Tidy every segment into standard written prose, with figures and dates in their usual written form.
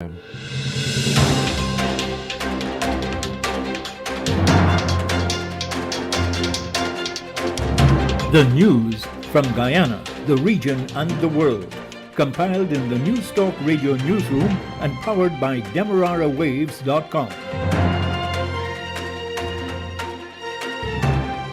The news from Guyana, the region and the world. Compiled in the News Talk Radio newsroom and powered by DemeraraWaves.com.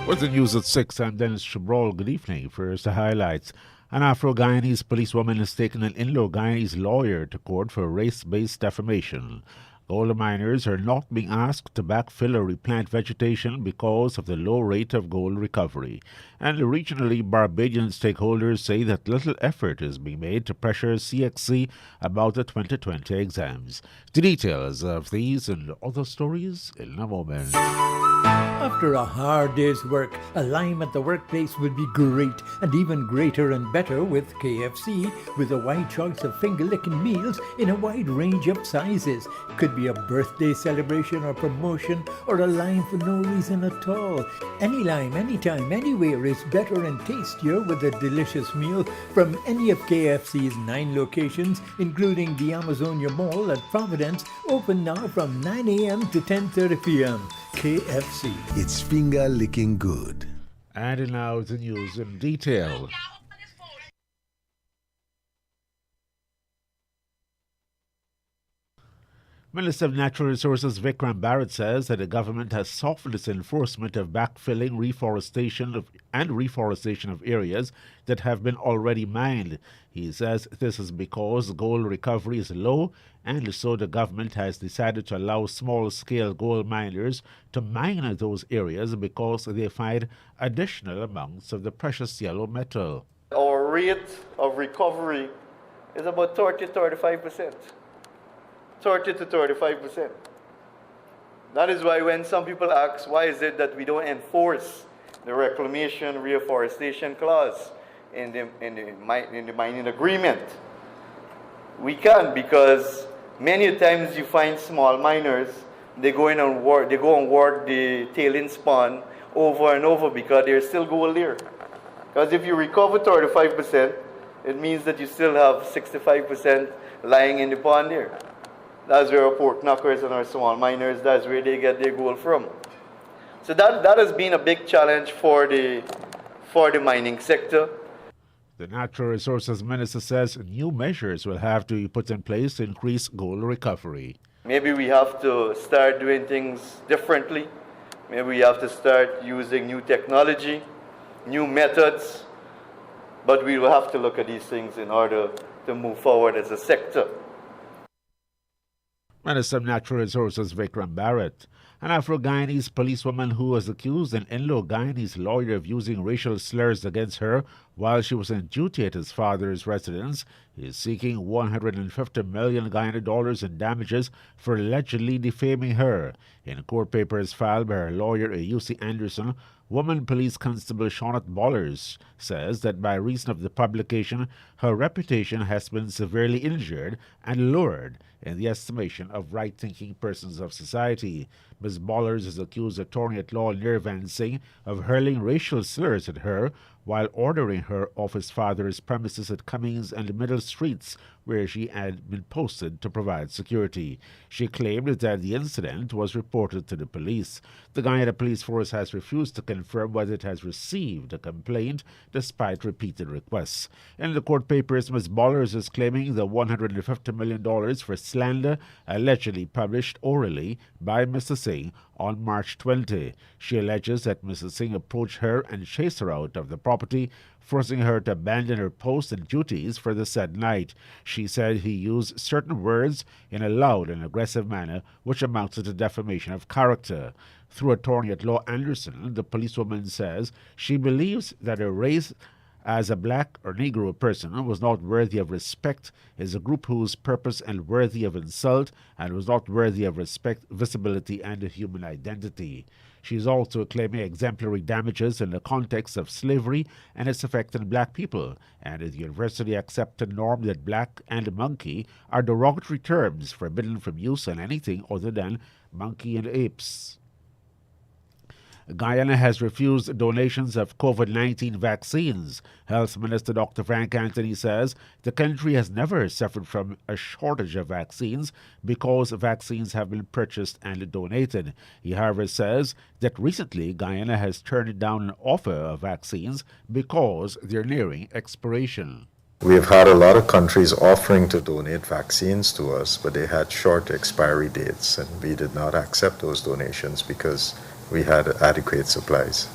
With the news at 6, I'm Dennis Chabrol. Good evening. First, the highlights. An Afro-Guyanese policewoman has taken an Indo-Guyanese lawyer to court for race-based defamation. Gold miners are not being asked to backfill or replant vegetation because of the low rate of gold recovery. And regionally, Barbadian stakeholders say that little effort is being made to pressure CXC about the 2020 exams. The details of these and other stories in a moment. After a hard day's work, a lime at the workplace would be great, and even greater and better with KFC, with a wide choice of finger-licking meals in a wide range of sizes. Could be a birthday celebration or promotion, or a lime for no reason at all. Any lime, anytime, anywhere is better and tastier with a delicious meal from any of KFC's 9 locations, including the Amazonia Mall at Providence, open now from 9 a.m. to 10:30 p.m. KFC. It's finger licking good. And now the news in detail. Minister of Natural Resources Vikram Barrett says that the government has softened its enforcement of backfilling, reforestation of areas that have been already mined. He says this is because gold recovery is low, and so the government has decided to allow small-scale gold miners to mine those areas because they find additional amounts of the precious yellow metal. Our rate of recovery is about 30-35%. 30 to 35%. That is why when some people ask, why is it that we don't enforce the reclamation reforestation clause in the mining agreement? We can't, because many times you find small miners, they go and work the tailings pond over and over because there's still gold there. Because if you recover 35%, it means that you still have 65% lying in the pond there. That's where our pork knockers and our small miners, that's where they get their gold from. So that has been a big challenge for the mining sector. The Natural Resources Minister says new measures will have to be put in place to increase gold recovery. Maybe we have to start doing things differently. Maybe we have to start using new technology, new methods. But we will have to look at these things in order to move forward as a sector. Minister of Natural Resources Vikram Barrett. An Afro-Guyanese policewoman who was accused an Indo-Guyanese lawyer of using racial slurs against her while she was on duty at his father's residence is seeking 150 million Guyana dollars in damages for allegedly defaming her. In court papers filed by her lawyer, A.U.C. Anderson, Woman Police Constable Shaunette Bollers says that by reason of the publication, her reputation has been severely injured and lowered in the estimation of right-thinking persons of society. Ms. Bollers is accused attorney-at-law Nirvan Singh of hurling racial slurs at her while ordering her off his father's premises at Cummings and Middle Streets, where she had been posted to provide security. She claimed that the incident was reported to the police. The Guyana Police Force has refused to confirm whether it has received a complaint despite repeated requests. In the court papers, Ms. Bollers is claiming the $150 million for slander allegedly published orally by Mr. Singh on March 20. She alleges that Mr. Singh approached her and chased her out of the property, forcing her to abandon her post and duties for the said night. She said he used certain words in a loud and aggressive manner, which amounted to defamation of character. Through attorney-at-law Anderson, the policewoman says she believes that her race as a black or Negro person was not worthy of respect, is a group whose purpose and worthy of insult, and was not worthy of respect, visibility, and a human identity. She is also claiming exemplary damages in the context of slavery and its effect on black people, and the universally accepted norm that black and monkey are derogatory terms forbidden from use on anything other than monkey and apes. Guyana has refused donations of COVID-19 vaccines. Health Minister Dr. Frank Anthony says the country has never suffered from a shortage of vaccines because vaccines have been purchased and donated. He, however, says that recently Guyana has turned down an offer of vaccines because they're nearing expiration. We've had a lot of countries offering to donate vaccines to us, but they had short expiry dates, and we did not accept those donations because we had adequate supplies.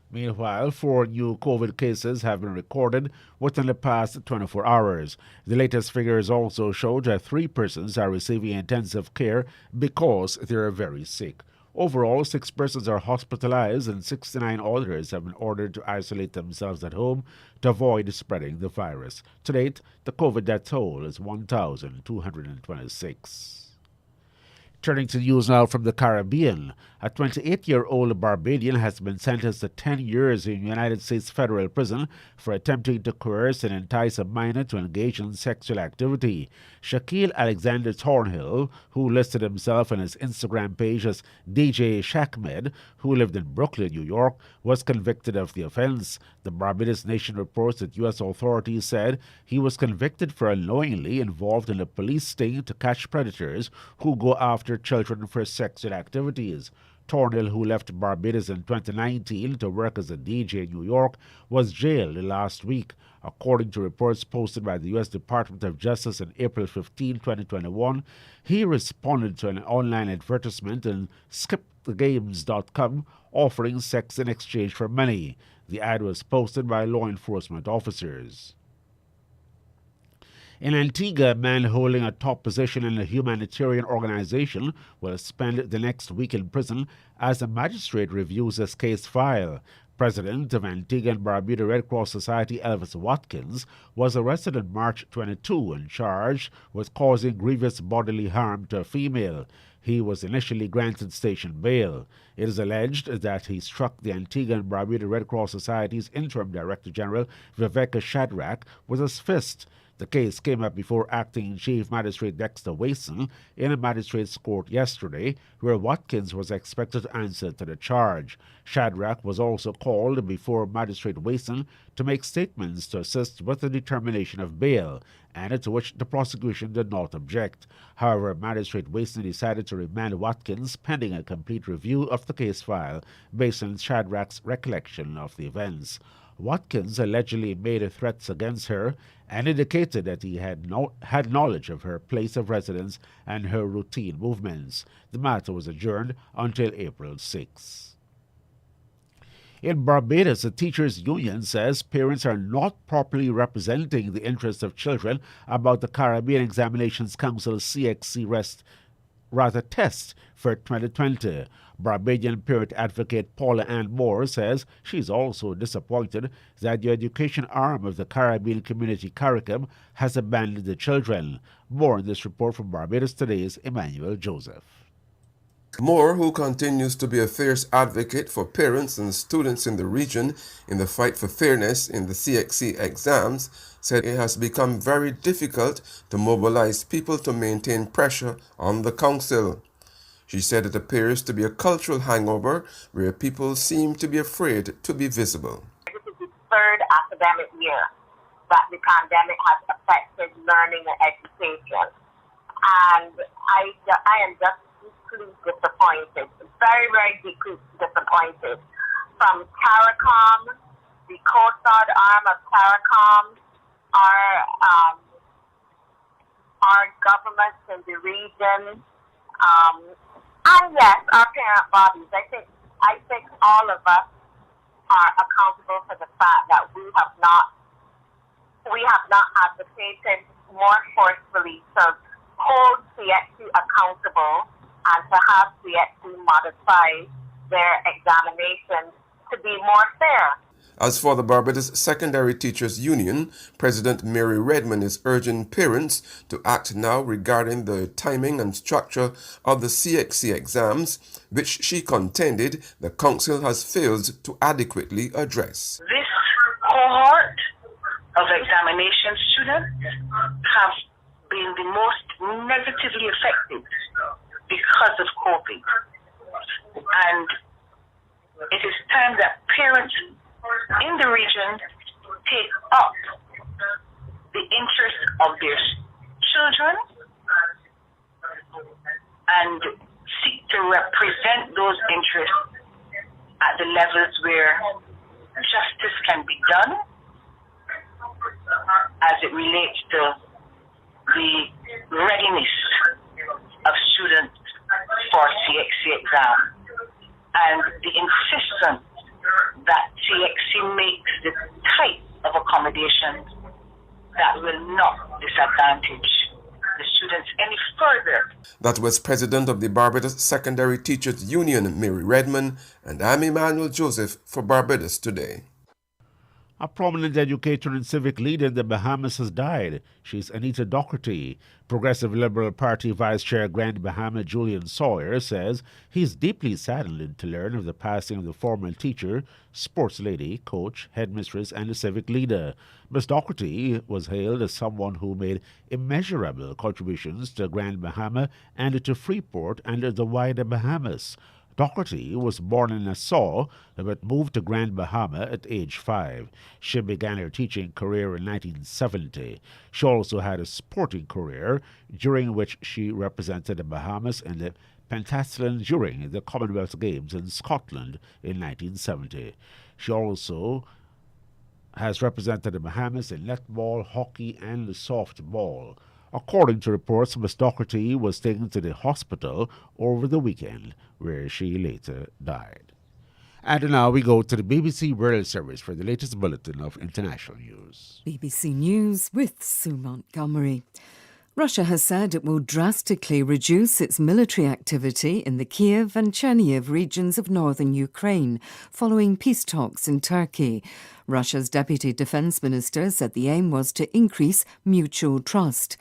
Meanwhile, 4 new COVID cases have been recorded within the past 24 hours. The latest figures also show that 3 persons are receiving intensive care because they are very sick. Overall, 6 persons are hospitalized and 69 others have been ordered to isolate themselves at home to avoid spreading the virus. To date, the COVID death toll is 1,226. Turning to news now from the Caribbean, a 28-year-old Barbadian has been sentenced to 10 years in United States federal prison for attempting to coerce and entice a minor to engage in sexual activity. Shaquille Alexander Thornhill, who listed himself on his Instagram page as DJ Shaqmed, who lived in Brooklyn, New York, was convicted of the offense. The Barbados Nation reports that U.S. authorities said he was convicted for unknowingly involved in a police sting to catch predators who go after children for sexual activities. Thornhill, who left Barbados in 2019 to work as a DJ in New York, was jailed last week. According to reports posted by the U.S. Department of Justice on April 15, 2021, he responded to an online advertisement on skipthegames.com offering sex in exchange for money. The ad was posted by law enforcement officers. In Antigua, a man holding a top position in a humanitarian organization will spend the next week in prison as a magistrate reviews his case file. President of Antigua and Barbuda Red Cross Society Elvis Watkins was arrested on March 22 and charged with causing grievous bodily harm to a female. He was initially granted station bail. It is alleged that he struck the Antigua and Barbuda Red Cross Society's interim Director General, Viveka Shadrack, with his fist. The case came up before Acting Chief Magistrate Dexter Wason in a magistrate's court yesterday, where Watkins was expected to answer to the charge. Shadrack was also called before Magistrate Wason to make statements to assist with the determination of bail, and to which the prosecution did not object. However, Magistrate Wason decided to remand Watkins pending a complete review of the case file based on Shadrack's recollection of the events. Watkins allegedly made threats against her and indicated that he had knowledge of her place of residence and her routine movements. The matter was adjourned until April 6. In Barbados, the Teachers Union says parents are not properly representing the interests of children about the Caribbean Examinations Council CXC test for 2020. Barbadian parent advocate Paula Ann Moore says she's also disappointed that the education arm of the Caribbean Community CARICOM has abandoned the children. More in this report from Barbados Today's Emmanuel Joseph. Moore, who continues to be a fierce advocate for parents and students in the region in the fight for fairness in the CXC exams, said it has become very difficult to mobilize people to maintain pressure on the council. She said it appears to be a cultural hangover where people seem to be afraid to be visible. This is the 3rd academic year that the pandemic has affected learning and education. And I am just deeply disappointed, very, very deeply disappointed. From CARICOM, the Coast Guard arm of CARICOM, our governments in the region, and yes, our parent bodies. I think all of us are accountable for the fact that we have not advocated more forcefully to hold CXC accountable and to have CXC modify their examinations to be more fair. As for the Barbados Secondary Teachers Union, President Mary Redmond is urging parents to act now regarding the timing and structure of the CXC exams, which she contended the council has failed to adequately address. This cohort of examination students have been the most negatively affected because of COVID. And it is time that parents in the region take up the interests of their children and seek to represent those interests at the levels where justice can be done as it relates to the readiness of students for CXC exam and the insistence that CXC makes the type of accommodation that will not disadvantage the students any further. That was President of the Barbados Secondary Teachers Union, Mary Redmond, and I'm Emmanuel Joseph for Barbados Today. A prominent educator and civic leader in the Bahamas has died. She's Anita Doherty. Progressive Liberal Party Vice Chair Grand Bahama Julian Sawyer says he's deeply saddened to learn of the passing of the former teacher, sports lady, coach, headmistress, and a civic leader. Ms. Doherty was hailed as someone who made immeasurable contributions to Grand Bahama and to Freeport and the wider Bahamas. Doherty was born in Nassau but moved to Grand Bahama at age 5. She began her teaching career in 1970. She also had a sporting career, during which she represented the Bahamas in the pentathlon during the Commonwealth Games in Scotland in 1970. She also has represented the Bahamas in netball, hockey, and softball. According to reports, Ms. Doherty was taken to the hospital over the weekend, where she later died. And now we go to the BBC World Service for the latest bulletin of international news. BBC News with Sue Montgomery. Russia has said it will drastically reduce its military activity in the Kiev and Chernihiv regions of northern Ukraine, following peace talks in Turkey. Russia's Deputy Defence Minister said the aim was to increase mutual trust.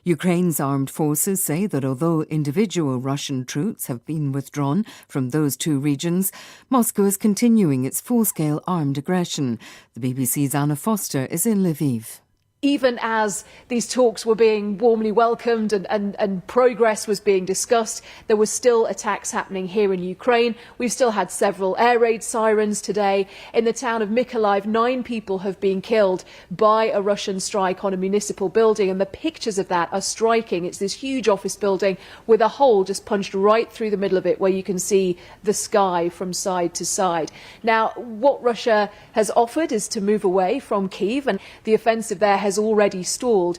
Ukraine's armed forces say that although individual Russian troops have been withdrawn from those two regions, Moscow is continuing its full-scale armed aggression. The BBC's Anna Foster is in Lviv. Even as these talks were being warmly welcomed and progress was being discussed, there were still attacks happening here in Ukraine. We've still had several air raid sirens today. In the town of Mykolaiv, 9 people have been killed by a Russian strike on a municipal building, and the pictures of that are striking. It's this huge office building with a hole just punched right through the middle of it where you can see the sky from side to side. Now, what Russia has offered is to move away from Kyiv, and the offensive there has already stalled.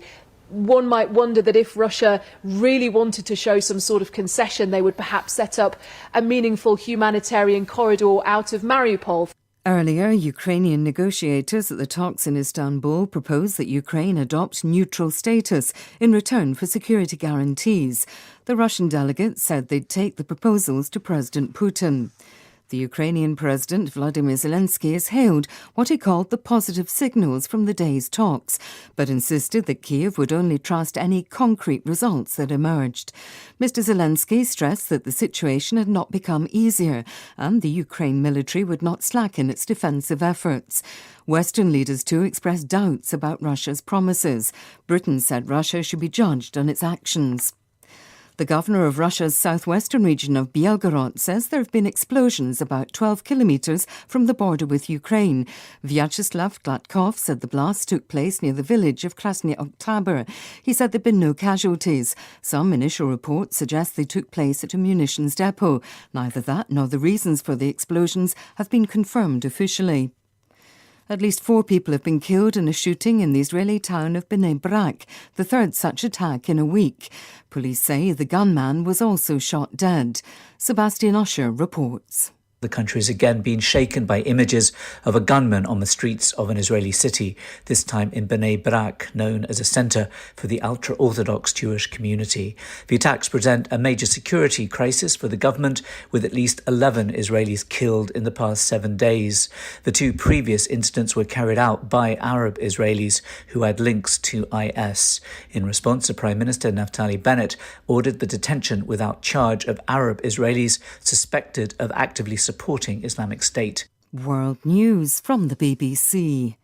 One might wonder that if Russia really wanted to show some sort of concession, they would perhaps set up a meaningful humanitarian corridor out of Mariupol. Earlier, Ukrainian negotiators at the talks in Istanbul proposed that Ukraine adopt neutral status in return for security guarantees. The Russian delegates said they'd take the proposals to President Putin. The Ukrainian President Vladimir Zelensky has hailed what he called the positive signals from the day's talks, but insisted that Kyiv would only trust any concrete results that emerged. Mr. Zelensky stressed that the situation had not become easier and the Ukraine military would not slacken its defensive efforts. Western leaders too expressed doubts about Russia's promises. Britain said Russia should be judged on its actions. The governor of Russia's southwestern region of Belgorod says there have been explosions about 12 kilometres from the border with Ukraine. Vyacheslav Gladkov said the blast took place near the village of Krasny Oktyabr. He said there have been no casualties. Some initial reports suggest they took place at a munitions depot. Neither that nor the reasons for the explosions have been confirmed officially. At least 4 people have been killed in a shooting in the Israeli town of Bnei Brak, the third such attack in a week. Police say the gunman was also shot dead. Sebastian Usher reports. The country has again been shaken by images of a gunman on the streets of an Israeli city, this time in Bnei Brak, known as a centre for the ultra-Orthodox Jewish community. The attacks present a major security crisis for the government, with at least 11 Israelis killed in the past 7 days. The 2 previous incidents were carried out by Arab Israelis who had links to IS. In response, the Prime Minister Naftali Bennett ordered the detention without charge of Arab Israelis suspected of actively supporting Islamic State. World News from the BBC.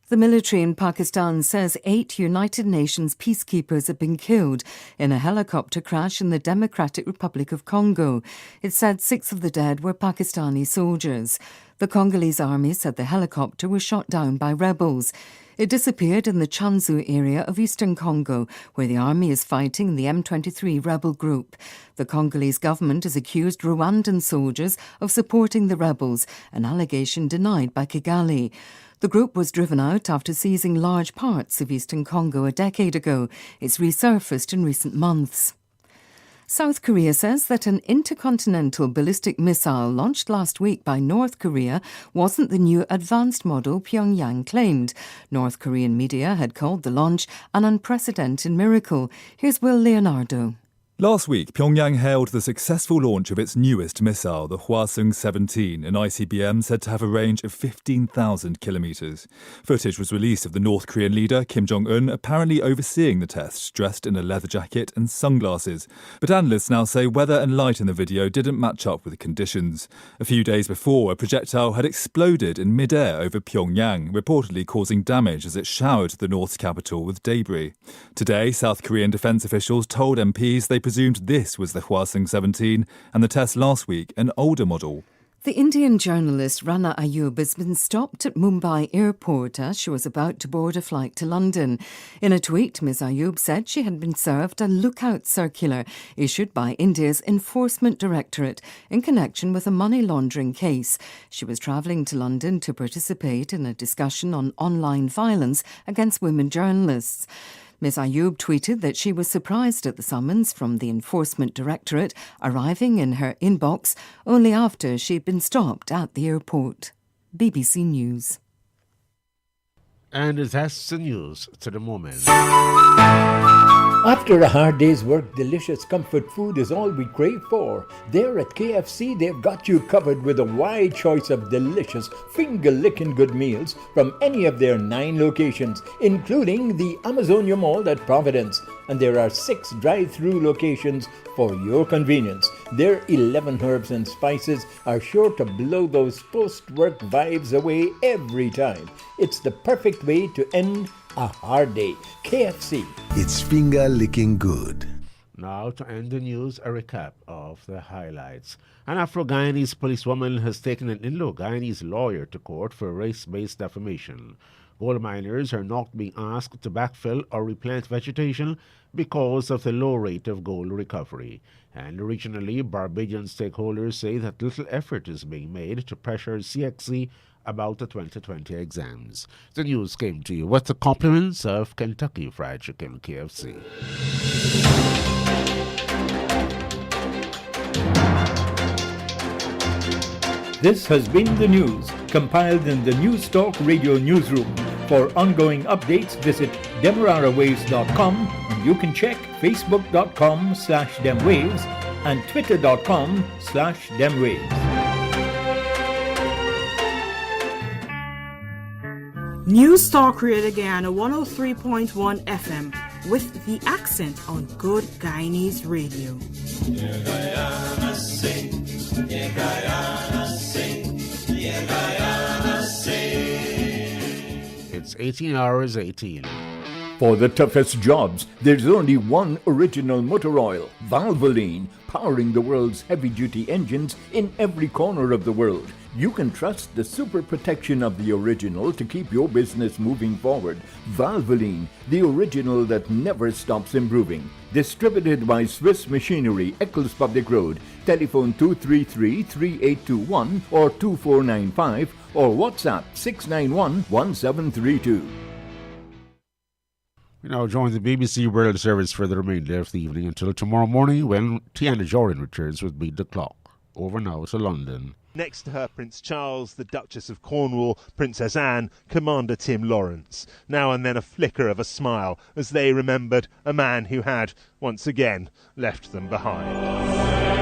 The military in Pakistan says 8 United Nations peacekeepers have been killed in a helicopter crash in the Democratic Republic of Congo. It said 6 of the dead were Pakistani soldiers. The Congolese army said the helicopter was shot down by rebels. It disappeared in the Chanzu area of eastern Congo, where the army is fighting the M23 rebel group. The Congolese government has accused Rwandan soldiers of supporting the rebels, an allegation denied by Kigali. The group was driven out after seizing large parts of eastern Congo a decade ago. It's resurfaced in recent months. South Korea says that an intercontinental ballistic missile launched last week by North Korea wasn't the new advanced model Pyongyang claimed. North Korean media had called the launch an unprecedented miracle. Here's Will Leonardo. Last week, Pyongyang hailed the successful launch of its newest missile, the Hwasong-17, an ICBM said to have a range of 15,000 kilometres. Footage was released of the North Korean leader, Kim Jong-un, apparently overseeing the tests, dressed in a leather jacket and sunglasses. But analysts now say weather and light in the video didn't match up with the conditions. A few days before, a projectile had exploded in mid-air over Pyongyang, reportedly causing damage as it showered the North's capital with debris. Today, South Korean defence officials told MPs they presumed this was the Hwasong-17 and the test last week an older model. The Indian journalist Rana Ayub has been stopped at Mumbai airport as she was about to board a flight to London. In a tweet, Ms Ayub said she had been served a lookout circular issued by India's Enforcement Directorate in connection with a money laundering case. She was travelling to London to participate in a discussion on online violence against women journalists. Ms Ayub tweeted that she was surprised at the summons from the Enforcement Directorate arriving in her inbox only after she'd been stopped at the airport. BBC News. And that's the news to the moment. After a hard day's work, delicious comfort food is all we crave for. There at KFC, they've got you covered with a wide choice of delicious, finger-licking good meals from any of their 9 locations, including the Amazonia Mall at Providence. And there are 6 drive-through locations for your convenience. Their 11 herbs and spices are sure to blow those post-work vibes away every time. It's the perfect way to end a hard day. KFC. It's finger-licking good. Now, to end the news, a recap of the highlights. An Afro-Guyanese policewoman has taken an Indo-Guyanese lawyer to court for race-based defamation. Gold miners are not being asked to backfill or replant vegetation because of the low rate of gold recovery. And regionally, Barbadian stakeholders say that little effort is being made to pressure CXC about the 2020 exams. The news came to you with the compliments of Kentucky Fried Chicken KFC. This has been the news, compiled in the News Talk Radio Newsroom. For ongoing updates, visit demerarawaves.com, and you can check facebook.com/demwaves and twitter.com/demwaves. News Talk Radio Guyana 103.1 FM with the accent on good Guyanese radio. Yeah, Guyana sing. Yeah, Guyana sing. Yeah, Guyana sing. It's 18 hours 18. For the toughest jobs, there's only one original motor oil, Valvoline, powering the world's heavy-duty engines in every corner of the world. You can trust the super protection of the original to keep your business moving forward. Valvoline, the original that never stops improving. Distributed by Swiss Machinery, Eccles Public Road. Telephone 233-3821 or 2495 or WhatsApp 691-1732. We now join the BBC World Service for the remainder of the evening until tomorrow morning when Tiana Jorin returns with Beat the Clock. Over now to London. Next to her, Prince Charles, the Duchess of Cornwall, Princess Anne, Commander Tim Lawrence. Now and then a flicker of a smile as they remembered a man who had, once again, left them behind.